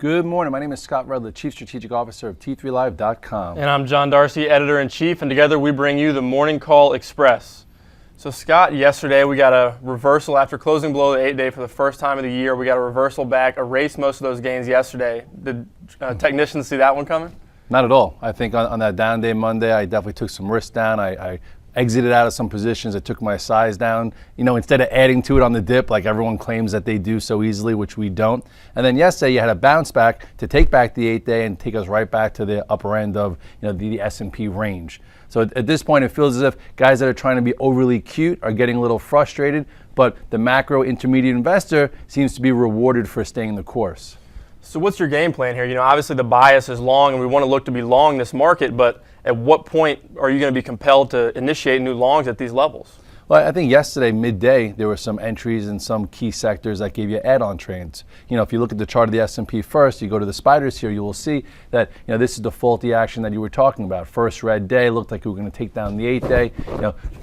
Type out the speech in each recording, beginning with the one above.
Good morning. My name is Scott Redler, Chief Strategic Officer of T3Live.com. And I'm John Darsie, Editor-in-Chief, and together we bring you the Morning Call Express. So Scott, yesterday we got a reversal after closing below the 8-day for the first time of the year. We got a reversal back, erased most of those gains yesterday. Did technicians see that one coming? Not at all. I think on that down day Monday, I definitely took some risk down. I exited out of some positions. I took my size down, instead of adding to it on the dip like everyone claims that they do so easily, which we don't. And then yesterday you had a bounce back to take back the 8-day and take us right back to the upper end of the S&P range. So at this point, it feels as if guys that are trying to be overly cute are getting a little frustrated, but the macro intermediate investor seems to be rewarded for staying the course. So what's your game plan here? Obviously the bias is long and we want to look to be long this market, but at what point are you going to be compelled to initiate new longs at these levels? Well, I think yesterday, midday, there were some entries in some key sectors that gave you add-on trades. If you look at the chart of the S&P first, you go to the spiders here, you will see that this is the faulty action that you were talking about. First red day, looked like we were going to take down the 8-day,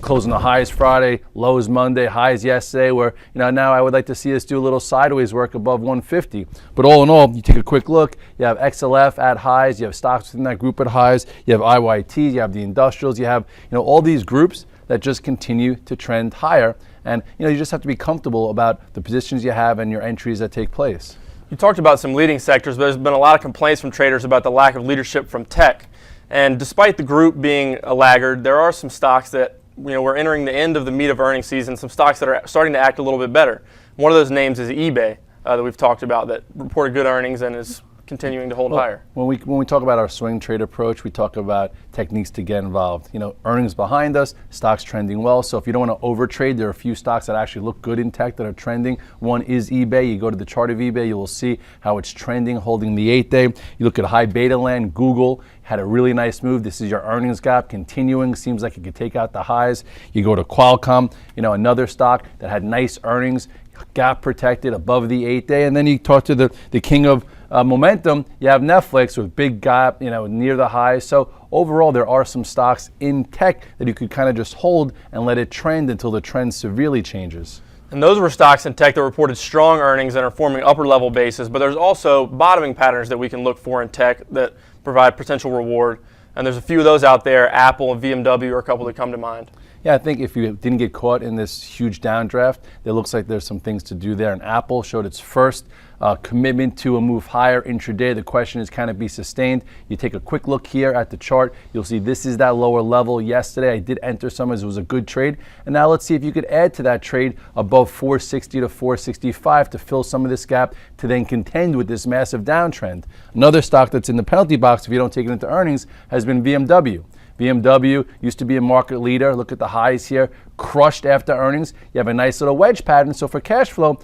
closing the highs Friday, lows Monday, highs yesterday, where now I would like to see us do a little sideways work above 150. But all in all, you take a quick look, you have XLF at highs, you have stocks within that group at highs, you have IYTs, you have the industrials, you have all these groups that just continue to trend higher. And you just have to be comfortable about the positions you have and your entries that take place. You talked about some leading sectors, but there's been a lot of complaints from traders about the lack of leadership from tech. And despite the group being a laggard, there are some stocks that we're entering the end of the meat of earnings season, some stocks that are starting to act a little bit better. One of those names is eBay that we've talked about that reported good earnings and is continuing to hold higher. When we talk about our swing trade approach, we talk about techniques to get involved. Earnings behind us, stocks trending well. So if you don't want to overtrade, there are a few stocks that actually look good in tech that are trending. One is eBay. You go to the chart of eBay, you will see how it's trending, holding the 8-day. You look at high beta land, Google had a really nice move. This is your earnings gap continuing. Seems like it could take out the highs. You go to Qualcomm, another stock that had nice earnings, gap protected above the 8-day. And then you talk to the king of momentum, you have Netflix with big gap, near the highs. So overall, there are some stocks in tech that you could kind of just hold and let it trend until the trend severely changes. And those were stocks in tech that reported strong earnings and are forming upper level bases, but there's also bottoming patterns that we can look for in tech that provide potential reward. And there's a few of those out there. Apple and BMW are a couple that come to mind. Yeah, I think if you didn't get caught in this huge downdraft, it looks like there's some things to do there. And Apple showed its first commitment to a move higher intraday. The question is, can it be sustained? You take a quick look here at the chart. You'll see this is that lower level. Yesterday, I did enter some as it was a good trade. And now let's see if you could add to that trade above 460 to 465 to fill some of this gap to then contend with this massive downtrend. Another stock that's in the penalty box, if you don't take it into earnings, has been BMW. BMW used to be a market leader. Look at the highs here, crushed after earnings. You have a nice little wedge pattern. So for cash flow,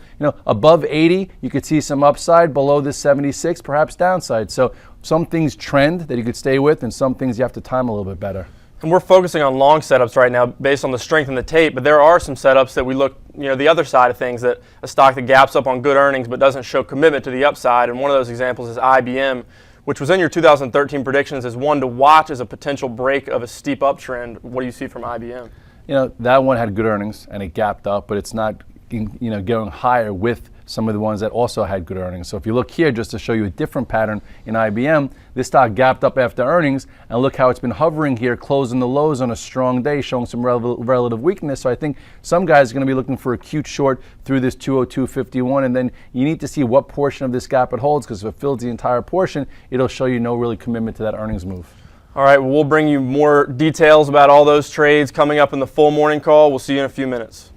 above 80, you could see some upside. Below this 76, perhaps downside. So some things trend that you could stay with, and some things you have to time a little bit better. And we're focusing on long setups right now based on the strength in the tape, but there are some setups that we look, the other side of things, that a stock that gaps up on good earnings but doesn't show commitment to the upside. And one of those examples is IBM, which was in your 2013 predictions as one to watch as a potential break of a steep uptrend. What do you see from IBM? That one had good earnings and it gapped up, but it's not going higher with some of the ones that also had good earnings. So if you look here, just to show you a different pattern in IBM, this stock gapped up after earnings, and look how it's been hovering here, closing the lows on a strong day, showing some relative weakness. So I think some guys are going to be looking for a cute short through this 202.51, and then you need to see what portion of this gap it holds, because if it fills the entire portion, it'll show you no really commitment to that earnings move. All right, well, we'll bring you more details about all those trades coming up in the full morning call. We'll see you in a few minutes.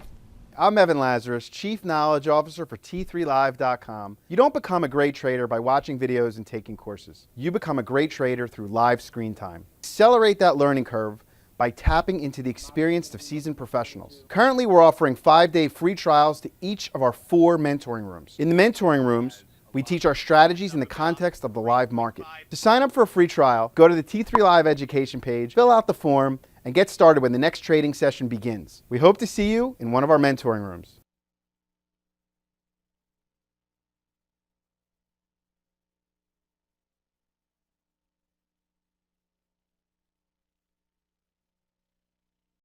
I'm Evan Lazarus, Chief Knowledge Officer for T3Live.com. You don't become a great trader by watching videos and taking courses. You become a great trader through live screen time. Accelerate that learning curve by tapping into the experience of seasoned professionals. Currently, we're offering 5-day free trials to each of our 4 mentoring rooms. In the mentoring rooms, we teach our strategies in the context of the live market. To sign up for a free trial, go to the T3 Live education page, fill out the form, and get started when the next trading session begins. We hope to see you in one of our mentoring rooms.